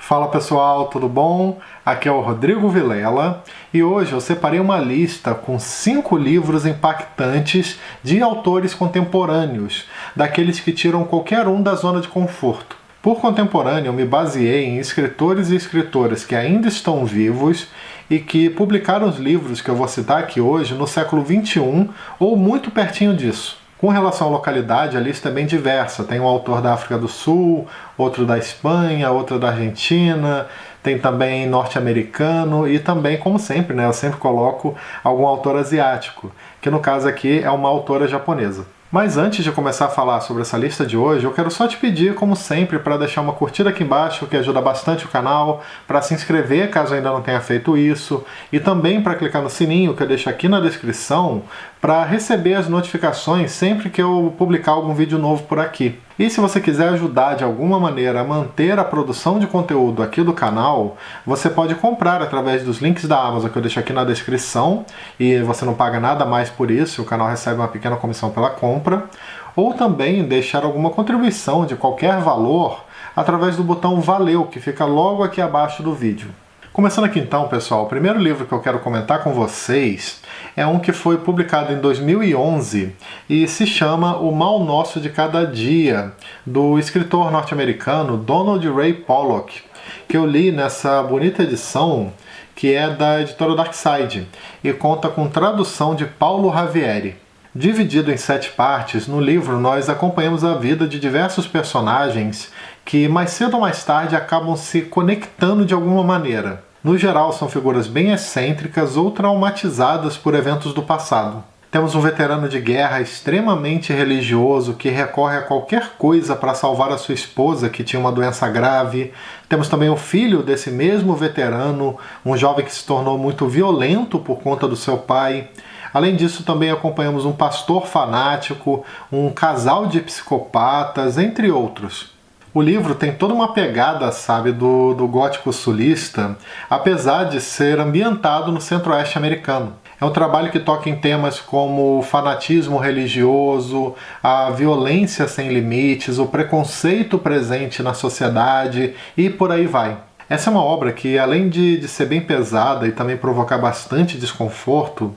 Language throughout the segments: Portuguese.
Fala pessoal, tudo bom? Aqui é o Rodrigo Vilela e hoje eu separei uma lista com 5 livros impactantes de autores contemporâneos, daqueles que tiram qualquer um da zona de conforto. Por contemporâneo, eu me baseei em escritores e escritoras que ainda estão vivos e que publicaram os livros que eu vou citar aqui hoje no século XXI ou muito pertinho disso. Com relação à localidade, a lista é bem diversa. Tem um autor da África do Sul, outro da Espanha, outro da Argentina, tem também norte-americano e também, como sempre, eu sempre coloco algum autor asiático, que no caso aqui é uma autora japonesa. Mas antes de começar a falar sobre essa lista de hoje, eu quero só te pedir, como sempre, para deixar uma curtida aqui embaixo, que ajuda bastante o canal, para se inscrever caso ainda não tenha feito isso, e também para clicar no sininho que eu deixo aqui na descrição, para receber as notificações sempre que eu publicar algum vídeo novo por aqui. E se você quiser ajudar de alguma maneira a manter a produção de conteúdo aqui do canal, você pode comprar através dos links da Amazon que eu deixo aqui na descrição, e você não paga nada mais por isso, o canal recebe uma pequena comissão pela compra, ou também deixar alguma contribuição de qualquer valor através do botão Valeu, que fica logo aqui abaixo do vídeo. Começando aqui então, pessoal, o primeiro livro que eu quero comentar com vocês é um que foi publicado em 2011 e se chama O Mal Nosso de Cada Dia, do escritor norte-americano Donald Ray Pollock, que eu li nessa bonita edição que é da editora Darkside e conta com tradução de Paulo Ravieri. Dividido em 7 partes, no livro nós acompanhamos a vida de diversos personagens que mais cedo ou mais tarde acabam se conectando de alguma maneira. No geral, são figuras bem excêntricas ou traumatizadas por eventos do passado. Temos um veterano de guerra extremamente religioso que recorre a qualquer coisa para salvar a sua esposa que tinha uma doença grave. Temos também o filho desse mesmo veterano, um jovem que se tornou muito violento por conta do seu pai. Além disso, também acompanhamos um pastor fanático, um casal de psicopatas, entre outros. O livro tem toda uma pegada, do gótico sulista, apesar de ser ambientado no centro-oeste americano. É um trabalho que toca em temas como o fanatismo religioso, a violência sem limites, o preconceito presente na sociedade e por aí vai. Essa é uma obra que, além de ser bem pesada e também provocar bastante desconforto,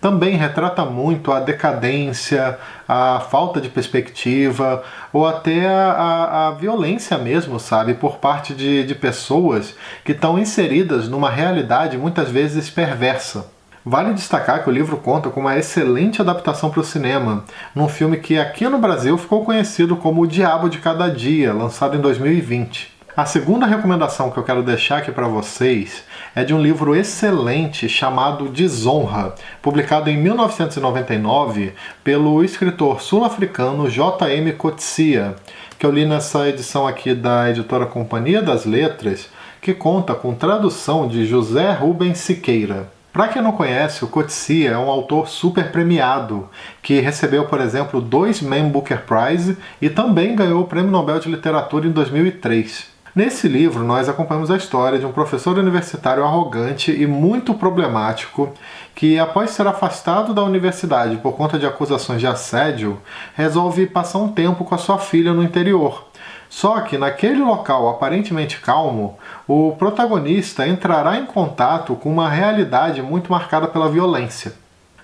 também retrata muito a decadência, a falta de perspectiva ou até a violência mesmo, por parte de pessoas que estão inseridas numa realidade muitas vezes perversa. Vale destacar que o livro conta com uma excelente adaptação para o cinema, num filme que aqui no Brasil ficou conhecido como O Diabo de Cada Dia, lançado em 2020. A segunda recomendação que eu quero deixar aqui para vocês é de um livro excelente chamado Desonra, publicado em 1999 pelo escritor sul-africano J.M. Coetzee, que eu li nessa edição aqui da editora Companhia das Letras, que conta com tradução de José Rubens Siqueira. Para quem não conhece, o Coetzee é um autor super premiado, que recebeu, por exemplo, 2 Man Booker Prize e também ganhou o Prêmio Nobel de Literatura em 2003. Nesse livro, nós acompanhamos a história de um professor universitário arrogante e muito problemático que, após ser afastado da universidade por conta de acusações de assédio, resolve passar um tempo com a sua filha no interior. Só que, naquele local aparentemente calmo, o protagonista entrará em contato com uma realidade muito marcada pela violência.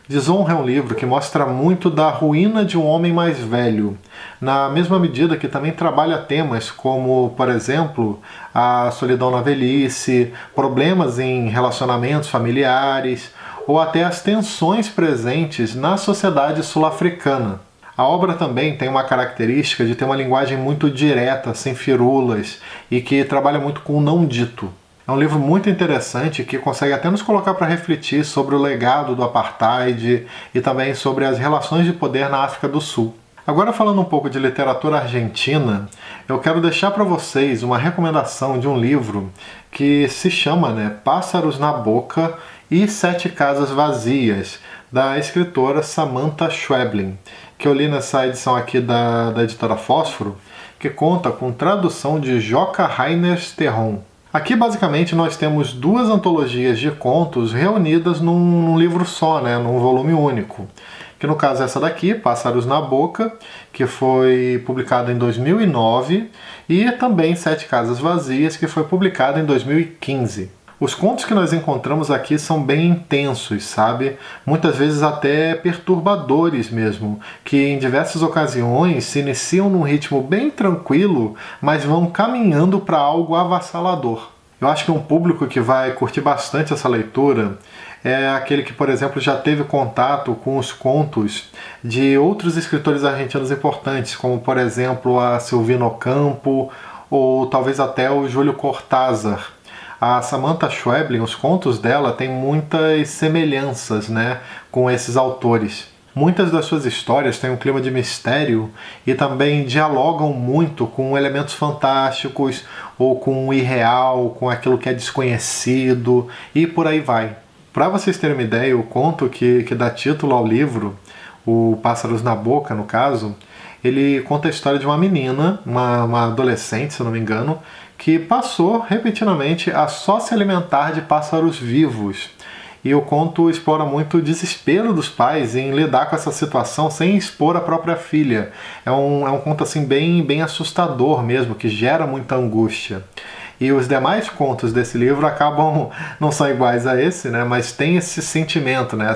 Desonra é um livro que mostra muito da ruína de um homem mais velho, na mesma medida que também trabalha temas como, por exemplo, a solidão na velhice, problemas em relacionamentos familiares ou até as tensões presentes na sociedade sul-africana. A obra também tem uma característica de ter uma linguagem muito direta, sem firulas, e que trabalha muito com o não dito. É um livro muito interessante que consegue até nos colocar para refletir sobre o legado do apartheid e também sobre as relações de poder na África do Sul. Agora, falando um pouco de literatura argentina, eu quero deixar para vocês uma recomendação de um livro que se chama Pássaros na Boca e 7 Casas Vazias, da escritora Samantha Schweblin, que eu li nessa edição aqui da editora Fósforo, que conta com tradução de Joca Rainers Terron. Aqui, basicamente, nós temos 2 antologias de contos reunidas num livro só, num volume único, que no caso é essa daqui, Pássaros na Boca, que foi publicada em 2009, e também Sete Casas Vazias, que foi publicada em 2015. Os contos que nós encontramos aqui são bem intensos, sabe? Muitas vezes até perturbadores mesmo, que em diversas ocasiões se iniciam num ritmo bem tranquilo, mas vão caminhando para algo avassalador. Eu acho que um público que vai curtir bastante essa leitura é aquele que, por exemplo, já teve contato com os contos de outros escritores argentinos importantes, como, por exemplo, a Silvina Ocampo ou talvez até o Júlio Cortázar. A Samantha Schweblin, os contos dela têm muitas semelhanças, né, com esses autores. Muitas das suas histórias têm um clima de mistério e também dialogam muito com elementos fantásticos ou com o irreal, com aquilo que é desconhecido e por aí vai. Para vocês terem uma ideia, o conto que dá título ao livro, o Pássaros na Boca, no caso, ele conta a história de uma menina, uma adolescente, se eu não me engano, que passou repetidamente a só se alimentar de pássaros vivos. E o conto explora muito o desespero dos pais em lidar com essa situação sem expor a própria filha. É um conto assim bem assustador mesmo, que gera muita angústia. E os demais contos desse livro acabam, não são iguais a esse, né? Mas tem esse sentimento, né?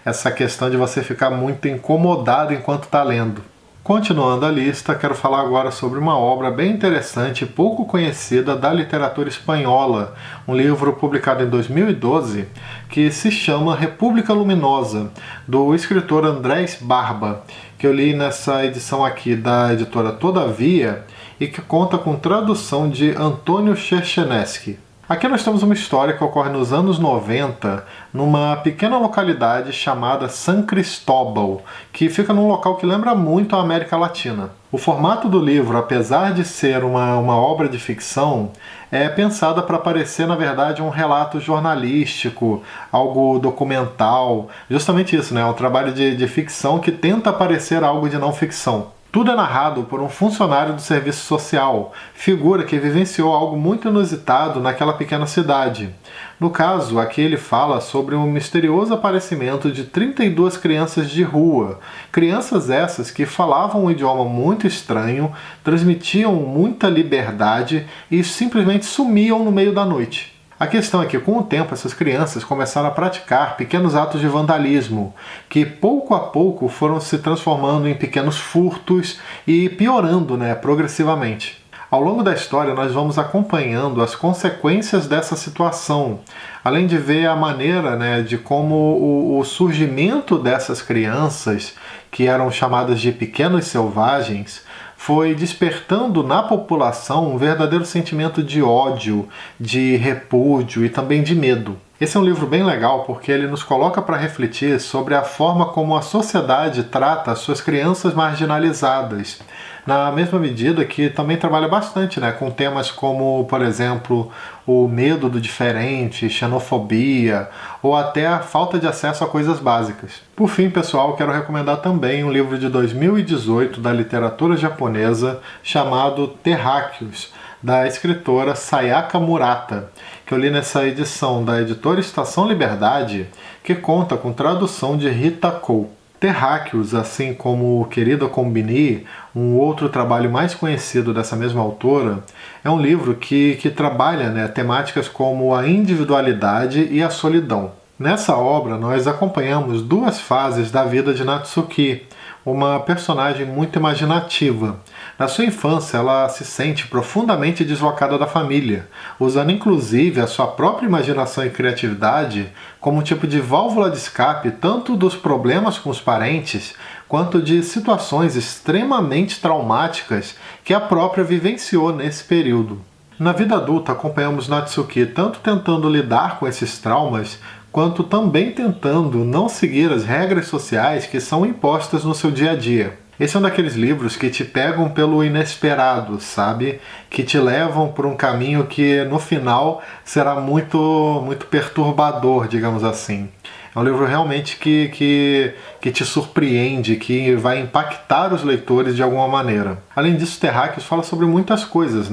Essa questão de você ficar muito incomodado enquanto está lendo. Continuando a lista, quero falar agora sobre uma obra bem interessante e pouco conhecida da literatura espanhola, um livro publicado em 2012 que se chama República Luminosa, do escritor Andrés Barba, que eu li nessa edição aqui da editora Todavia e que conta com tradução de Antônio Cherchenesky. Aqui nós temos uma história que ocorre nos anos 90, numa pequena localidade chamada San Cristóbal, que fica num local que lembra muito a América Latina. O formato do livro, apesar de ser uma obra de ficção, é pensada para parecer, na verdade, um relato jornalístico, algo documental. Justamente isso, né? Um trabalho de ficção que tenta parecer algo de não ficção. Tudo é narrado por um funcionário do serviço social, figura que vivenciou algo muito inusitado naquela pequena cidade. No caso, aqui ele fala sobre um misterioso aparecimento de 32 crianças de rua. Crianças essas que falavam um idioma muito estranho, transmitiam muita liberdade e simplesmente sumiam no meio da noite. A questão é que, com o tempo, essas crianças começaram a praticar pequenos atos de vandalismo, que pouco a pouco foram se transformando em pequenos furtos e piorando, progressivamente. Ao longo da história, nós vamos acompanhando as consequências dessa situação, além de ver a maneira, de como o surgimento dessas crianças, que eram chamadas de pequenos selvagens, foi despertando na população um verdadeiro sentimento de ódio, de repúdio e também de medo. Esse é um livro bem legal porque ele nos coloca para refletir sobre a forma como a sociedade trata as suas crianças marginalizadas, na mesma medida que também trabalha bastante com temas como, por exemplo, o medo do diferente, xenofobia ou até a falta de acesso a coisas básicas. Por fim, pessoal, quero recomendar também um livro de 2018 da literatura japonesa chamado Terráqueos, da escritora Sayaka Murata, que eu li nessa edição da editora Estação Liberdade, que conta com tradução de Rita Kou. Terráqueos, assim como Querida Combini, um outro trabalho mais conhecido dessa mesma autora, é um livro que trabalha temáticas como a individualidade e a solidão. Nessa obra, nós acompanhamos duas fases da vida de Natsuki, uma personagem muito imaginativa. Na sua infância, ela se sente profundamente deslocada da família, usando inclusive a sua própria imaginação e criatividade como um tipo de válvula de escape tanto dos problemas com os parentes, quanto de situações extremamente traumáticas que a própria vivenciou nesse período. Na vida adulta, acompanhamos Natsuki tanto tentando lidar com esses traumas, quanto também tentando não seguir as regras sociais que são impostas no seu dia a dia. Esse é um daqueles livros que te pegam pelo inesperado, sabe? Que te levam por um caminho que no final será muito perturbador, digamos assim. É um livro realmente que te surpreende, que vai impactar os leitores de alguma maneira. Além disso, Terráqueos fala sobre muitas coisas,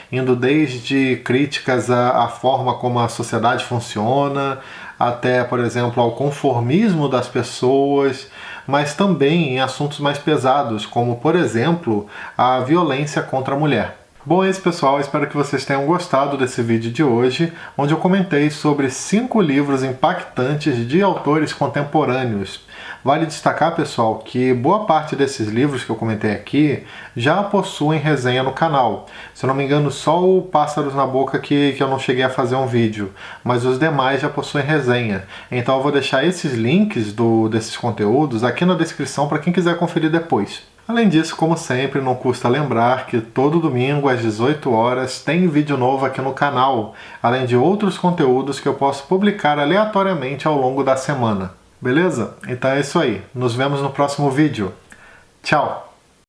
indo desde críticas à forma como a sociedade funciona, até, por exemplo, ao conformismo das pessoas, mas também em assuntos mais pesados, como, por exemplo, a violência contra a mulher. Bom, é isso, pessoal. Espero que vocês tenham gostado desse vídeo de hoje, onde eu comentei sobre 5 livros impactantes de autores contemporâneos. Vale destacar, pessoal, que boa parte desses livros que eu comentei aqui já possuem resenha no canal. Se eu não me engano, só o Pássaros na Boca que eu não cheguei a fazer um vídeo, mas os demais já possuem resenha. Então eu vou deixar esses links desses conteúdos aqui na descrição para quem quiser conferir depois. Além disso, como sempre, não custa lembrar que todo domingo às 18 horas tem vídeo novo aqui no canal, além de outros conteúdos que eu posso publicar aleatoriamente ao longo da semana. Beleza? Então é isso aí. Nos vemos no próximo vídeo. Tchau!